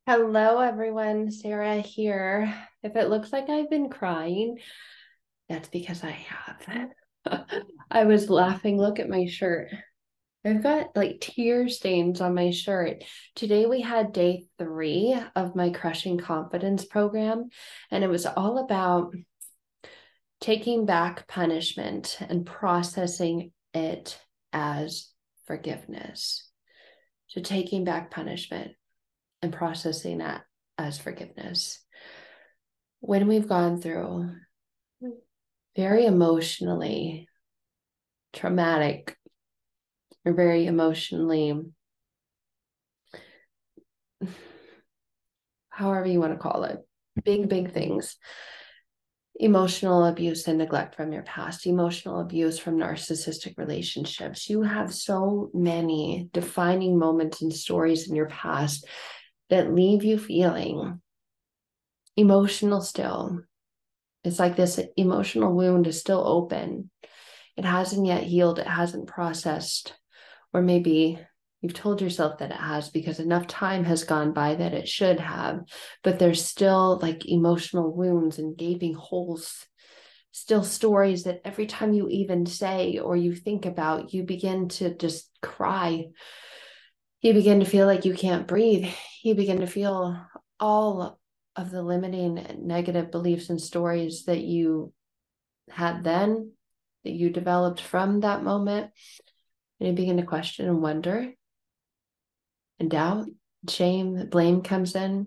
Hello, everyone. Sarah here. If it looks like I've been crying, that's because I have. I was laughing. Look at my shirt. I've got like tear stains on my shirt. Today we had day 3 of my Crushing Confidence program, and it was all about taking back punishment and processing it as forgiveness. So, taking back punishment and processing that as forgiveness. When we've gone through very emotionally traumatic or very emotionally, however you want to call it, big things, emotional abuse and neglect from your past, emotional abuse from narcissistic relationships. You have so many defining moments and stories in your past that leave you feeling emotional still. It's like this emotional wound is still open. It hasn't yet healed. It hasn't processed. Or maybe you've told yourself that it has because enough time has gone by that it should have. But there's still like emotional wounds and gaping holes, still stories that every time you even say or you think about, you begin to just cry. You begin to feel like you can't breathe. You begin to feel all of the limiting negative beliefs and stories that you had then, that you developed from that moment. And you begin to question and wonder and doubt, shame, blame comes in.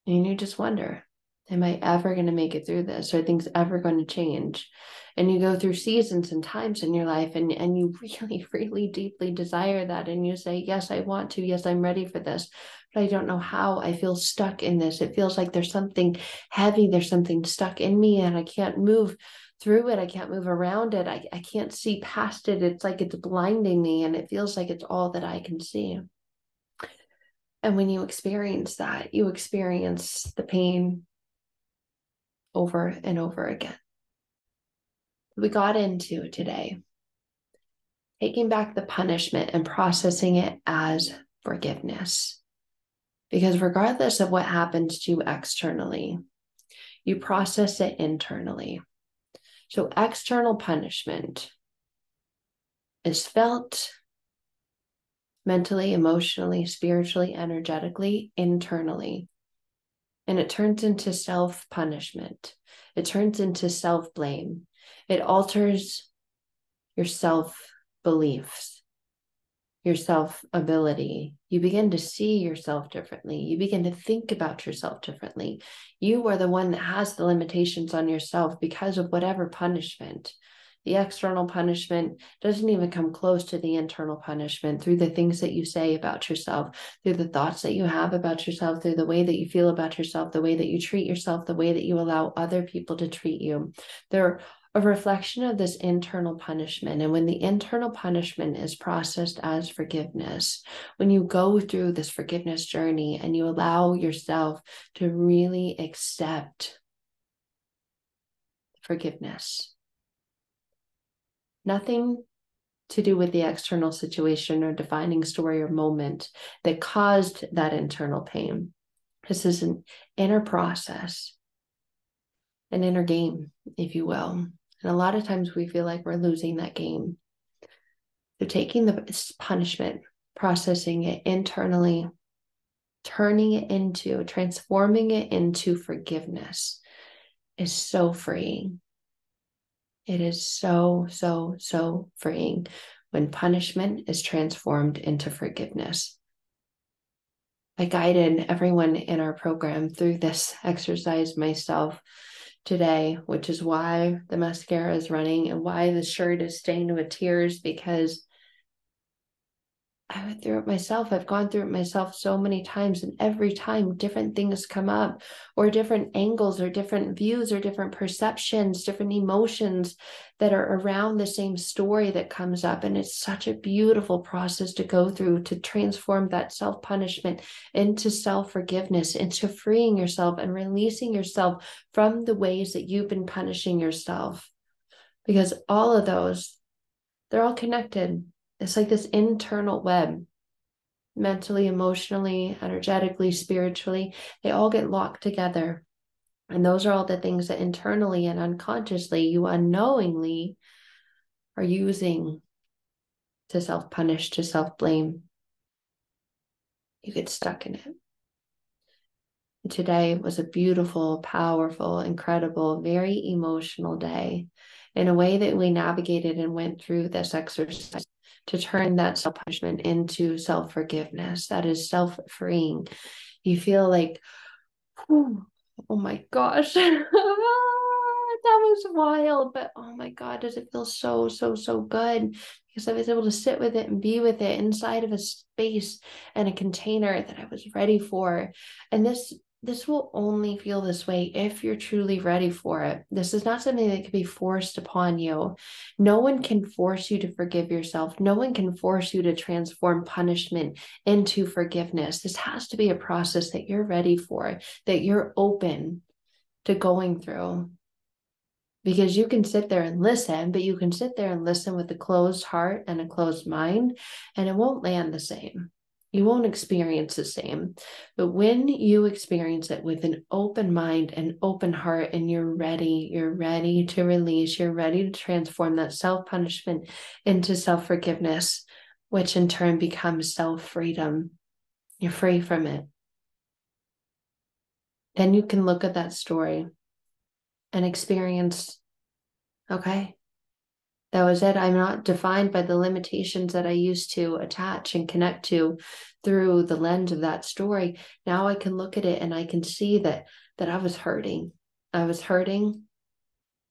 And you just wonder, am I ever going to make it through this? Are things ever going to change? And you go through seasons and times in your life and you really, really deeply desire that. And you say, yes, I want to. Yes, I'm ready for this. But I don't know how. I feel stuck in this. It feels like there's something heavy. There's something stuck in me and I can't move through it. I can't move around it. I can't see past it. It's like it's blinding me and it feels like it's all that I can see. And when you experience that, you experience the pain over and over again. We got into today taking back the punishment and processing it as forgiveness. Because regardless of what happens to you externally, you process it internally. So external punishment is felt mentally, emotionally, spiritually, energetically, internally. And it turns into self-punishment. It turns into self-blame. It alters your self-beliefs, your self-ability. You begin to see yourself differently. You begin to think about yourself differently. You are the one that has the limitations on yourself because of whatever punishment. The external punishment doesn't even come close to the internal punishment through the things that you say about yourself, through the thoughts that you have about yourself, through the way that you feel about yourself, the way that you treat yourself, the way that you allow other people to treat you. They're a reflection of this internal punishment. And when the internal punishment is processed as forgiveness, when you go through this forgiveness journey and you allow yourself to really accept forgiveness, nothing to do with the external situation or defining story or moment that caused that internal pain. This is an inner process, an inner game, if you will. And a lot of times we feel like we're losing that game. So taking the punishment, processing it internally, turning it into, transforming it into forgiveness is so freeing. It is so freeing when punishment is transformed into forgiveness. I guided everyone in our program through this exercise myself today, which is why the mascara is running and why the shirt is stained with tears, because I went through it myself. I've gone through it myself so many times, and every time different things come up, or different angles, or different views, or different perceptions, different emotions that are around the same story that comes up. And it's such a beautiful process to go through to transform that self-punishment into self-forgiveness, into freeing yourself and releasing yourself from the ways that you've been punishing yourself. Because all of those, they're all connected. It's like this internal web. mentally, emotionally, energetically, spiritually, they all get locked together. And those are all the things that internally and unconsciously you unknowingly are using to self-punish, to self-blame. You get stuck in it. And today was a beautiful, powerful, incredible, very emotional day in a way that we navigated and went through this exercise to turn that self-punishment into self-forgiveness. That is self-freeing. You feel like, oh my gosh, that was wild, but oh my God, does it feel so, so, so good, because I was able to sit with it and be with it inside of a space and a container that I was ready for. And this will only feel this way if you're truly ready for it. This is not something that can be forced upon you. No one can force you to forgive yourself. No one can force you to transform punishment into forgiveness. This has to be a process that you're ready for, that you're open to going through. Because you can sit there and listen, but you can sit there and listen with a closed heart and a closed mind, and it won't land the same. You won't experience the same. But when you experience it with an open mind and open heart, and you're ready to release, you're ready to transform that self-punishment into self-forgiveness, which in turn becomes self-freedom. You're free from it. Then you can look at that story and experience, okay, that was it. I'm not defined by the limitations that I used to attach and connect to through the lens of that story. Now I can look at it and I can see that I was hurting. I was hurting.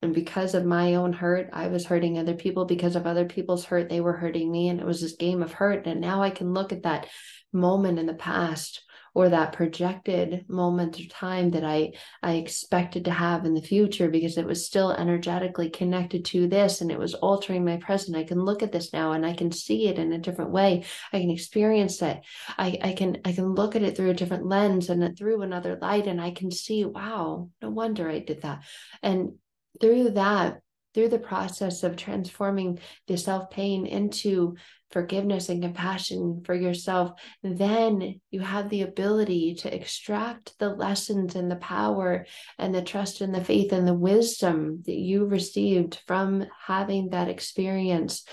And because of my own hurt, I was hurting other people. Because of other people's hurt, they were hurting me. And it was this game of hurt. And now I can look at that moment in the past, or that projected moment of time that I expected to have in the future, because it was still energetically connected to this and it was altering my present. I can look at this now and I can see it in a different way. I can experience it. I can look at it through a different lens and through another light, and I can see, wow, no wonder I did that. And through that, through the process of transforming the self-pain into forgiveness and compassion for yourself, then you have the ability to extract the lessons and the power and the trust and the faith and the wisdom that you received from having that experience,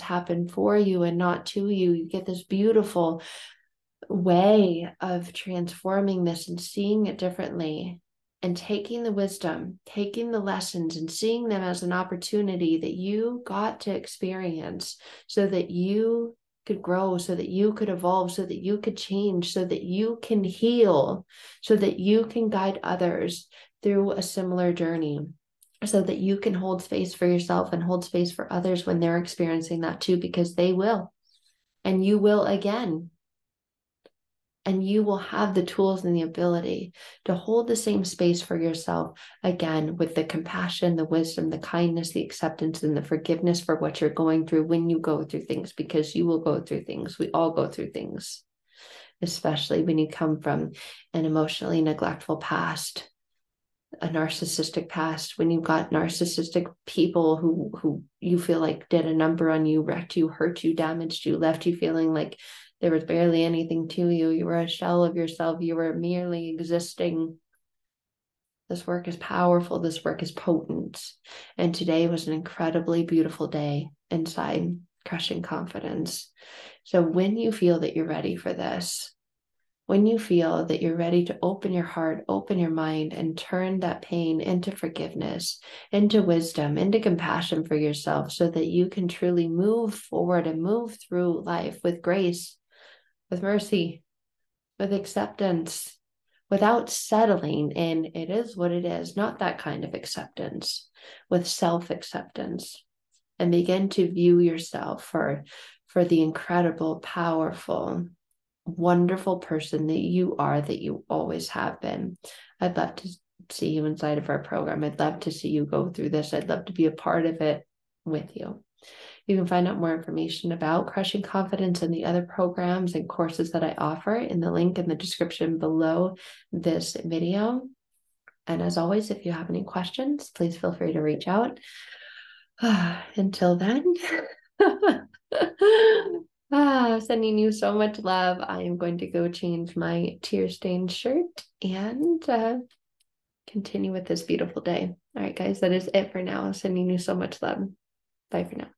happen for you and not to you. You get this beautiful way of transforming this and seeing it differently, and taking the wisdom, taking the lessons and seeing them as an opportunity that you got to experience so that you could grow, so that you could evolve, so that you could change, so that you can heal, so that you can guide others through a similar journey, so that you can hold space for yourself and hold space for others when they're experiencing that too, because they will, and you will again. And you will have the tools and the ability to hold the same space for yourself again, with the compassion, the wisdom, the kindness, the acceptance, and the forgiveness for what you're going through when you go through things, because you will go through things. We all go through things, especially when you come from an emotionally neglectful past, a narcissistic past, when you've got narcissistic people who you feel like did a number on you, wrecked you, hurt you, damaged you, left you feeling like there was barely anything to you. You were a shell of yourself. You were merely existing. This work is powerful. This work is potent. And today was an incredibly beautiful day inside Crushing Confidence. So when you feel that you're ready for this, when you feel that you're ready to open your heart, open your mind, and turn that pain into forgiveness, into wisdom, into compassion for yourself, so that you can truly move forward and move through life with grace, with mercy, with acceptance, without settling in it is what it is, not that kind of acceptance, with self-acceptance, and begin to view yourself for the incredible, powerful, wonderful person that you are, that you always have been. I'd love to see you inside of our program. I'd love to see you go through this. I'd love to be a part of it with you. You can find out more information about Crushing Confidence and the other programs and courses that I offer in the link in the description below this video. And as always, if you have any questions, please feel free to reach out. Until then, Sending you so much love. I am going to go change my tear-stained shirt and continue with this beautiful day. All right, guys, that is it for now. Sending you so much love. Bye for now.